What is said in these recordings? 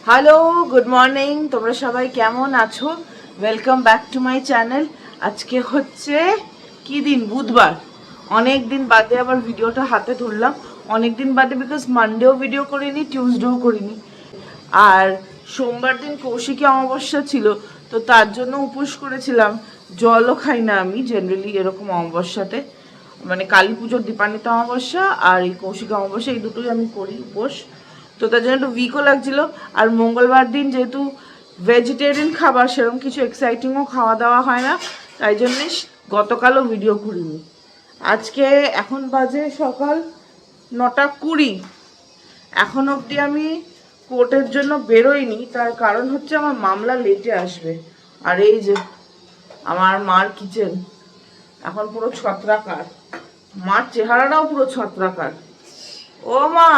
Hello, good morning. তোমরা সবাই কেমন আছো? Welcome back to my channel. আজকে হচ্ছে কি দিন? বুধবার। অনেক দিন বাদে আবার ভিডিওটা হাতে তুললাম। অনেক দিন বাদে বিকজ মানডেও ভিডিও করিনি, টিউসডেও করিনি। আর সোমবার দিন কৌশিকী অমাবস্যা ছিল, তো তার জন্য উপোস করেছিলাম। জলও খাই না আমি জেনারেলি এরকম অমাবস্যাতে, মানে কালী পুজোর দীপান্বিতা অমাবস্যা আর এই কৌশিকী অমাবস্যা, এই দুটোই আমি করি উপোস। তো তার জন্য একটু উইকও লাগছিল। আর মঙ্গলবার দিন যেহেতু ভেজিটেরিয়ান খাবার, সেরকম কিছু এক্সাইটিংও খাওয়া দাওয়া হয় না, তাই জন্যে গতকালও ভিডিও করিনি। আজকে এখন বাজে সকাল 9:20। এখন অবধি আমি কোর্টের জন্য বেরোইনি, তার কারণ হচ্ছে আমার মামলা লেটে আসবে। আর এই যে আমার মার কিচেন এখন পুরো ছত্রাকার, মার চেহারাটাও পুরো ছত্রাকার। ও মা,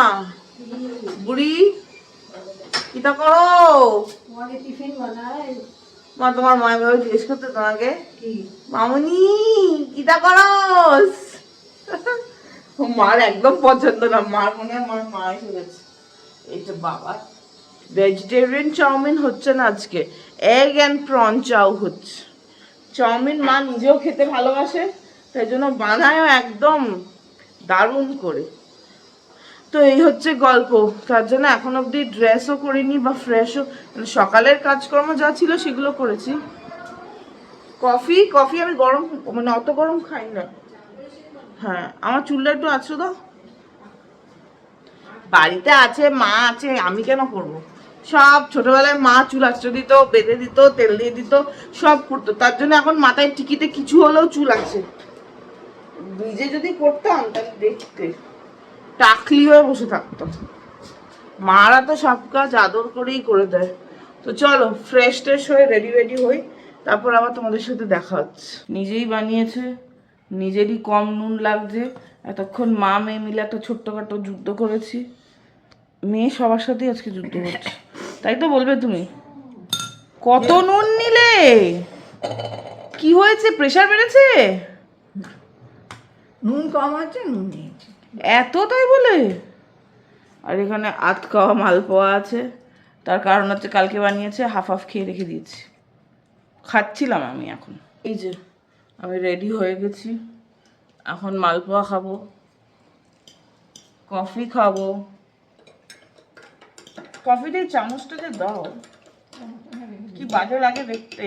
বুড়ি কিতা করো? মা, তোমার মায়ের ভাবে জিজ্ঞেস করতে তোমাকে, মামুনি কিতা করস? মার একদম পছন্দ না, মার মনে হয় আমার মা এসে গেছে। এইটা বাবা, ভেজিটেরিয়ান চাউমিন হচ্ছে না আজকে, এগ অ্যান্ড প্রন চাউ হচ্ছে। চাউমিন মা নিজেও খেতে ভালোবাসে, তাই জন্য বানায়ও একদম দারুণ করে। তো এই হচ্ছে গল্প। তার জন্য এখন অবধি ড্রেসও করিনি বা ফ্রেশও, মানে সকালের কাজকর্ম যা ছিল সেগুলো করেছি। কফি কফি আমি গরম, মানে অত গরম খাই না। হ্যাঁ, আমার চুলটা একটু আছে তো, বাড়িতে আছে, মা আছে, আমি কেন করবো? সব ছোটবেলায় মা চুল আঁচড়ে দিত, বেঁধে দিত, তেল দিয়ে দিত, সব করতো। তার জন্য এখন মাথায় টিকিতে কিছু হলেও চুল আছে। নিজে যদি করতাম তাহলে দেখতে টাকলি হয়ে বসে থাকতাম। মারা তো সব কাজ আদর করেই করে দেয়। তো চলো ফ্রেশ ট্রেশ হয়ে রেডি রেডি হই, তারপর আবার তোমাদের সাথে দেখা হচ্ছে। নিজেই বানিয়েছে, নিজেরই কম নুন লাগছে। এতক্ষণ মা মেয়ে মিলে একটা ছোট্টখাটো যুদ্ধ করেছি। মেয়ে সবার সাথেই আজকে যুদ্ধ করছে, তাই তো বলবে তুমি? কত নুন নিলে? কি হয়েছে, প্রেশার বেড়েছে? নুন কম আছে, নুন নিয়েছি। এত তাই বলে? আর এখানে আধ খাওয়া মালপোয়া আছে, তার কারণ হচ্ছে কালকে বানিয়েছে, হাফ হাফ খেয়ে রেখে দিয়েছি, খাচ্ছিলাম আমি। এখন এই যে আমি রেডি হয়ে গেছি, এখন মালপোয়া খাবো, কফি খাবো। কফিতে চামচটা যে দাও, কি বাজে লাগে দেখতে।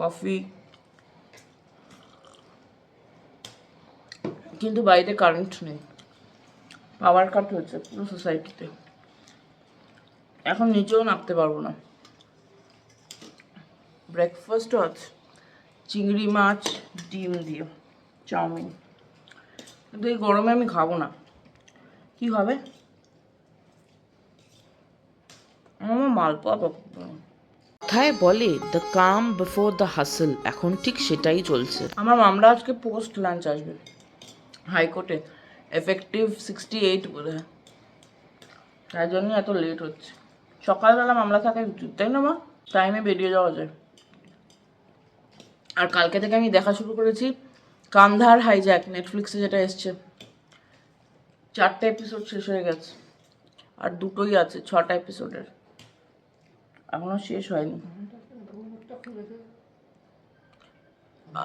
কফি, কিন্তু বাড়িতে কারেন্ট নেই, পাওয়ার কাট হয়েছে পুরো সোসাইটিতে। এখন নিচেও নামতে পারবো না। ব্রেকফাস্টও আছে, চিংড়ি মাছ ডিম দিয়ে চাউমিন, কিন্তু এই গরমে আমি খাবো না। কি হবে? আমার মালপোয়া কোথায় বলে দ্য কাম বিফোর দ্য হাসল, এখন ঠিক সেটাই চলছে। আমার মামলা আজকে পোস্ট লাঞ্চ আসবে হাইকোর্টে, এফেক্টিভ 68 বোধ হয়, তাই জন্য এত লেট হচ্ছে। সকালবেলা মামলা থাকা উচিত, তাই না মা? টাইমে বেরিয়ে যাওয়া যায়। আর কালকে থেকে আমি দেখা শুরু করেছি কান্ধার হাইজ্যাক, নেটফ্লিক্সে যেটা এসছে। 4টে এপিসোড শেষ হয়ে গেছে, আর দুটোই আছে 6টা এপিসোডের, এখনো শেষ হয়নি।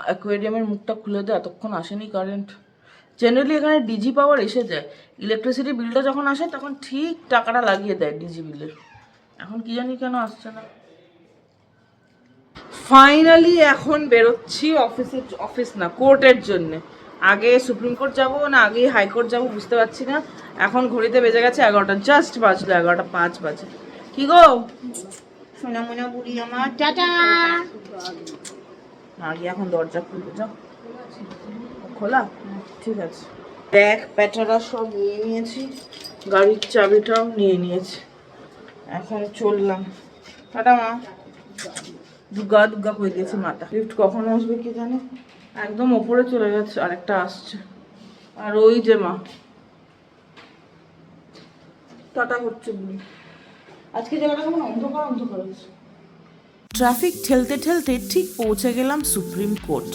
অ্যাকোয়ারিয়ামের মুখটা খুলে দেয়, এতক্ষণ আসেনি কারেন্ট। জেনারেলি এখানে ডিজি পাওয়ার এসে যায়, ইলেকট্রিসিটি বিলটা যখন আসে তখন ঠিক টাকাটা লাগিয়ে দেয় ডিজি বিলের। এখন কি জানি কেন আসছে না। ফাইনালি এখন বেরোচ্ছি অফিস না কোর্টের জন্যে। আগে সুপ্রিম কোর্ট যাবো না আগে হাইকোর্ট যাবো বুঝতে পারছি না। এখন ঘড়িতে বেজে গেছে 11টা, জাস্ট বাজলো 11টা 5 বাজে। কি গো সোনা মোনা বুড়ি আমার, টাটা। আগে এখন দরজা খুলতে যাও, খোলা? ঠিক আছে। ব্যাগ প্যাটারা সব নিয়ে নিয়েছি, গাড়ির চাবিটাও নিয়ে নিয়েছি, এখন চললাম। টাটা মা। দুর্গা দুর্গা করে দিয়েছে মাথা। লিফট কখন আসবে কি জানে, একদম ওপরে চলে গেছে, আরেকটা আসছে। আর ওই যে মা টাটা করছে বুড়ি। আজকে জায়গাটা কেমন অন্ধকার অন্ধকার হয়েছে। ট্রাফিক ঠেলতে ঠেলতে ঠিক পৌঁছে গেলাম সুপ্রিম কোর্ট।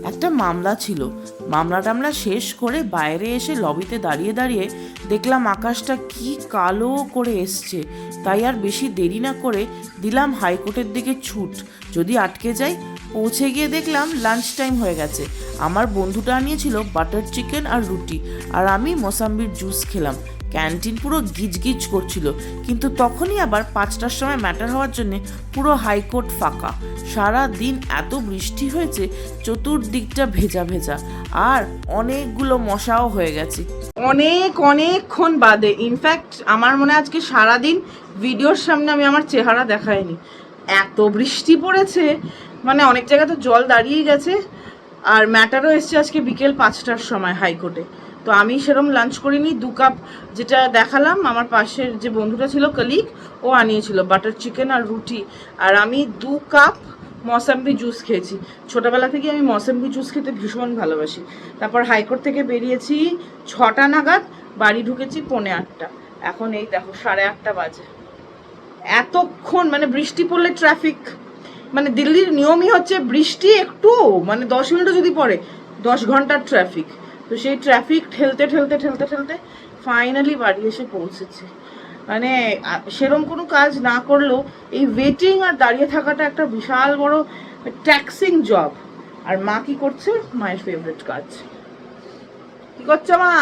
একটা মামলা ছিল, মামলা শেষ করে বাইরে এসে লবিতে দাঁড়িয়ে দাঁড়িয়ে দেখলাম আকাশটা কি কালো করে এসছে। তাই আর বেশি দেরি না করে দিলাম হাইকোর্টের দিকে ছুট, যদি আটকে যাই। পৌঁছে গিয়ে দেখলাম লাঞ্চ টাইম হয়ে গেছে। আমার বন্ধুটা আনিয়েছিল বাটার চিকেন আর রুটি, আর আমি মোসাম্বির জুস খেলাম। ক্যান্টিন পুরো গিজগিজ করছিল, কিন্তু তখনই আবার 5টার সময় ম্যাটার হওয়ার জন্য পুরো হাইকোর্ট ফাঁকা। সারা দিন এত বৃষ্টি হয়েছে, চতুর্দিকটা ভেজা ভেজা, আর অনেকগুলো মশাও হয়ে গেছে। অনেকক্ষণ বাদে, ইনফ্যাক্ট আমার মনে হয় আজকে সারাদিন ভিডিওর সামনে আমি আমার চেহারা দেখাইনি, এত বৃষ্টি পড়েছে। মানে অনেক জায়গায় তো জল দাঁড়িয়ে গেছে। আর ম্যাটারও এসছে আজকে বিকেল 5টার সময় হাইকোর্টে। তো আমি সেরকম লাঞ্চ করিনি। 2 কাপ যেটা দেখালাম, আমার পাশের যে বন্ধুটা ছিল কলিগ, ও আনিয়েছিল বাটার চিকেন আর রুটি, আর আমি 2 কাপ মৌসাম্বি জুস খেয়েছি। ছোটোবেলা থেকে আমি মৌসাম্বি জুস খেতে ভীষণ ভালোবাসি। তারপর হাইকোর্ট থেকে বেরিয়েছি 6টা নাগাদ, বাড়ি ঢুকেছি 7:45। এখন এই দেখো 8:30 বাজে। এতক্ষণ মানে বৃষ্টি পড়লে ট্রাফিক, মানে দিল্লির নিয়মই হচ্ছে বৃষ্টি একটু মানে 10 মিনিটও যদি পড়ে 10 ঘন্টার ট্রাফিক। তো সেই ট্রাফিক ঠেলতে ঠেলতে ঠেলতে ঠেলতে ফাইনালি বাড়ি এসে পৌঁছেছে। মানে সেরম কোনো কাজ না করলেও এই ওয়েটিং আর দাঁড়িয়ে থাকাটা একটা বিশাল বড় ট্যাক্সিং জব। আর মা কি করছে? মায়ের ফেভারিট কাজ। কি করছে মা?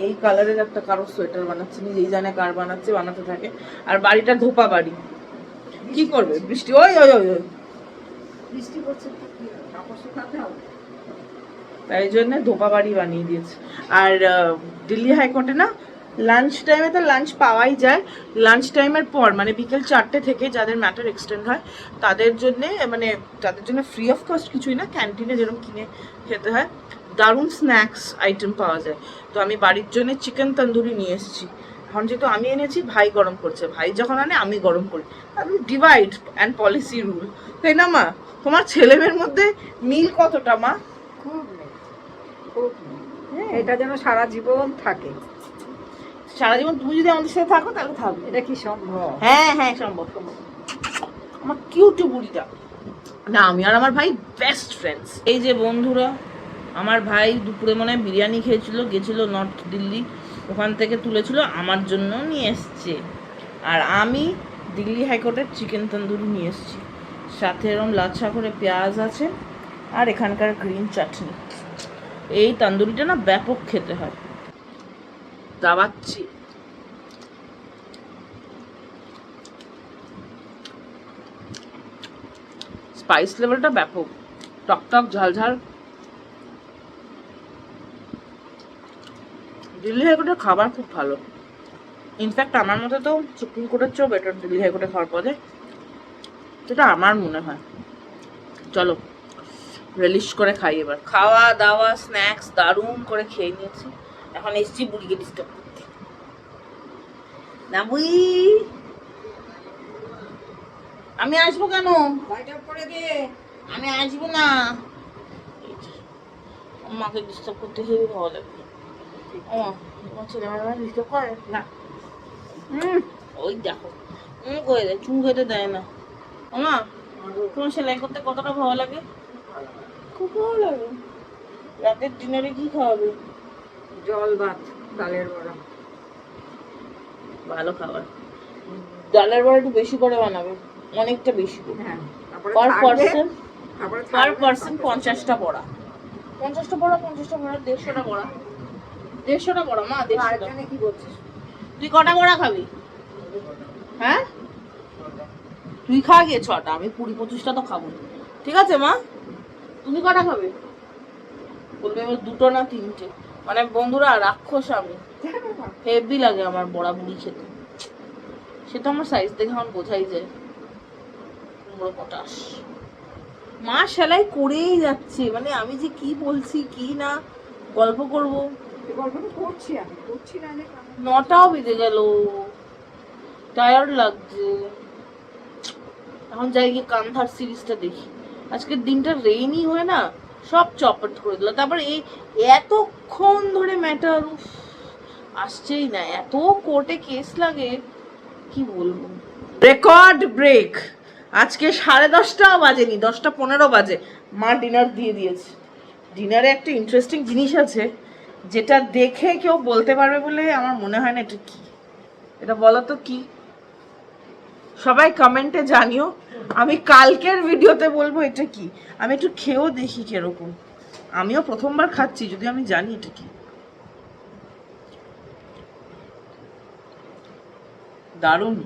এই কালারের একটা কারো সোয়েটার বানাচ্ছে, নিজেই জানে কার বানাচ্ছে, বানাতে থাকে। আর বাড়িটা ধোপা বাড়ি, কি করবে? বৃষ্টি ওই ওই ওই ওই বৃষ্টি পড়ছে, কাপড় শুকাতে হবে, তাই জন্য ধোপা বাড়ি বানিয়ে দিয়েছে। আর দিল্লি হাইকোর্টে না লাঞ্চ টাইমে তো লাঞ্চ পাওয়াই যায়। লাঞ্চ টাইমের পর মানে বিকেল 4টে থেকে যাদের ম্যাটার এক্সটেন্ড হয় তাদের জন্য ফ্রি অফ কস্ট কিছুই না, ক্যান্টিনে যেরকম কিনে খেতে হয়, দারুণ স্ন্যাক্স আইটেম পাওয়া যায়। তো আমি বাড়ির জন্য চিকেন তন্দুরি নিয়ে এসেছি। এখন যেহেতু আমি এনেছি, ভাই গরম করছে, ভাই যখন আনে আমি গরম করি। ডিভাইড অ্যান্ড পলিসি রুল, তাই না মা? তোমার ছেলে মেয়ের মধ্যে মিল কতটা মা? খুব এটা যেন সারা জীবন থাকে। সারা জীবন তুমি যদি আমাদের সাথে থাকো তাহলে থাকবে। এটা কি সম্ভব? হ্যাঁ সম্ভব। আমার কিউটি বুড়িটা না, আমি আর আমার ভাই বেস্ট ফ্রেন্ডস। এই যে বন্ধুরা, আমার ভাই দুপুরে মনে হয় বিরিয়ানি গেছিল নর্থ দিল্লি, ওখান থেকে তুলেছিল, আমার জন্য নিয়ে এসছে। আর আমি দিল্লি হাইকোর্টের চিকেন তন্দুরি নিয়ে এসেছি, সাথে এরকম লাচ্ছা করে পেঁয়াজ আছে, আর এখানকার গ্রিন চাটনি। এই তন্দুরিটা না ব্যাপক খেতে হয়, দাবাচ্ছি। স্পাইস লেভেলটা ব্যাপক, টকটক ঝালঝাল। দিল্লি হাইকোর্টের খাবার খুব ভালো। ইনফ্যাক্ট আমার মতে তো সুপ্রিম কোর্টের চেয়েও বেটার দিল্লি হাইকোর্টে খাওয়ার পদে, যেটা আমার মনে হয়। চলো রিলিশ করে খাই এবার। খাওয়া দাওয়া স্ন্যাক্স দারুণ করে খেয়ে নিয়েছি। এখন এসছি বুড়িকে ডিস্টার্ব করতে। না বুই, আমি আসবো কেন? আমি আসবো না, মাকে ডিস্টার্ব করতে হেবি ভালো লাগবে। তোমার ছেলে মেয়েরা ডিস্টার্ব করে না? ওই দেখো করে দেয়, চুম খেতে দেয় না। মা তোমার সেলাই করতে কতটা ভালো লাগে? খুব ভালো লাগে। রাতের ডিনারে কি খাওয়াবে? জল ভাত, ডালের বড়া। ভালো খাবার। ডালের বড়া একটু বেশি করে বানাবে, অনেকটা বেশি করে। পার পার্সন 50টা বড়া। 50টা বড়া 150টা বড়া 150টা বড়া মা। 150টা কি বলছিস? তুই কটা বড়া খাবি? হ্যাঁ তুই খা গিয়ে 6টা, আমি 20-25টা তো খাবো। ঠিক আছে মা, তুমি কটা খাবে? বলবে এবার 2টো না 3টে। মানে বন্ধুরা রাক্ষস আমি, হেভি লাগে আমার বড়া বুড়ি খেতে। সেটা আমার সাইজ দেখে আমার বোঝাই যায়। পটাশ মা সেলাই করেই যাচ্ছে, মানে আমি যে কি বলছি কি না, গল্প করবো। করছি না, 9টাও বেজে গেল, টায়ার্ড লাগছে। এখন যাই গিয়ে কান্ধার সিরিজটা দেখি। আজকের দিনটা রেইনি হয় না, সব চপট করে দিল। তারপর এই এতক্ষণ ধরে ম্যাটার আসছেই না, এত কোর্টে কেস লাগে কি বলবো। Record break. আজকে 10:30টাও বাজেনি, 10:15 বাজে মা ডিনার দিয়ে দিয়েছে। ডিনারে একটা ইন্টারেস্টিং জিনিস আছে যেটা দেখে কেউ বলতে পারবে বলে আমার মনে হয় না। এটা কি, এটা বলো তো কি? সবাই কমেন্টে জানিও, আমি কালকের ভিডিওতে বলবো এটা কি। আমি একটু খেয়েও দেখি কিরকম। আমিও প্রথমবার খাচ্ছি, যদি আমি জানি এটা কি। দারুণ,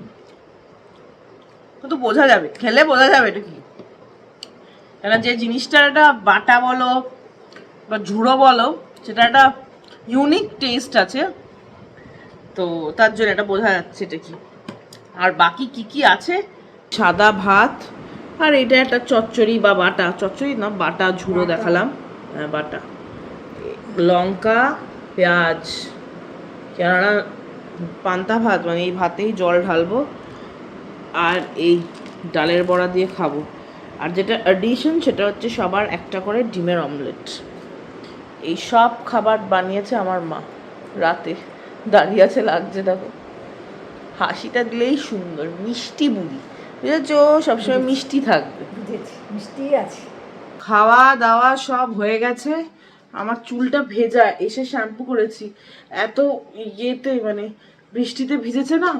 কিন্তু বোঝা যাবে, খেলে বোঝা যাবে এটা কি। কেন যে জিনিসটা একটা বাটা বলো বা ঝুড়ো বলো, সেটা একটা ইউনিক টেস্ট আছে, তো তার জন্য এটা বোঝা যাচ্ছে এটা কি। আর বাকি কি কি আছে, সাদা ভাত, আর এটা একটা চচ্চড়ি বা বাটা, চচ্চড়ি না বাটা ঝুড়ো দেখালাম, হ্যাঁ বাটা, লঙ্কা পেঁয়াজ, কেননা পান্তা ভাত মানে এই ভাতেই জল ঢালবো, আর এই ডালের বড়া দিয়ে খাবো। আর যেটা অ্যাডিশন সেটা হচ্ছে সবার একটা করে ডিমের অমলেট। এই সব খাবার বানিয়েছে আমার মা, রাতে দাঁড়িয়ে আছে, লাগছে দেখো, হাসিটা দিলেই সুন্দর, মিষ্টি বুড়ি বুঝেছ, সবসময় মিষ্টি থাকবে। মিষ্টি আছে। খাওয়া দাওয়া সব হয়ে গেছে, আমার চুলটা ভেজা, এসে শ্যাম্পু করেছি, এত ইয়েতে মানে বৃষ্টিতে ভিজেছে না,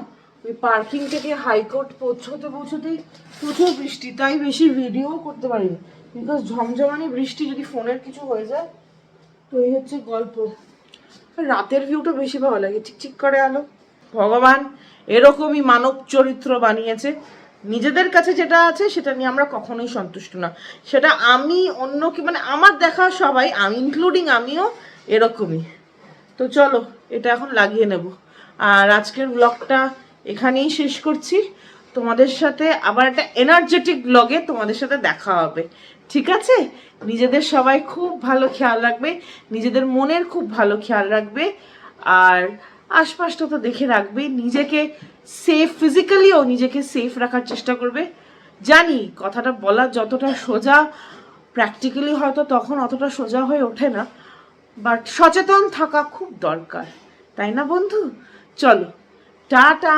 ওই পার্কিং থেকে হাইকোর্ট পৌঁছতেই প্রচুর বৃষ্টি, তাই বেশি ভিডিও করতে পারিনি, বিকজ ঝমঝমানি বৃষ্টি, যদি ফোনের কিছু হয়ে যায় তো এই হচ্ছে গল্প। রাতের ভিউটা বেশি ভালো লাগে, চিকচিক করে আলো। ভগবান এরকমই মানব চরিত্র বানিয়েছে, নিজেদের কাছে যেটা আছে সেটা নিয়ে আমরা কখনোই সন্তুষ্ট না, সেটা আমি অন্য কি মানে আমার দেখা সবাই, আমি ইনক্লুডিং আমিও এরকমই। তো চলো এটা এখন লাগিয়ে নেব, আর আজকের ব্লগটা এখানেই শেষ করছি। তোমাদের সাথে আবার একটা এনার্জেটিক ব্লগে তোমাদের সাথে দেখা হবে, ঠিক আছে? নিজেদের সবাই খুব ভালো খেয়াল রাখবে, নিজেদের মনের খুব ভালো খেয়াল রাখবে, আর আশপাশটা তো দেখে রাখবে, নিজেকে সেফ, ফিজিক্যালিও নিজেকে সেফ রাখার চেষ্টা করবে। জানি কথাটা বলা যতটা সোজা, প্র্যাকটিক্যালি হয়তো তখন অতটা সোজা হয়ে ওঠে না, বাট সচেতন থাকা খুব দরকার, তাই না বন্ধু? চলো টাটা।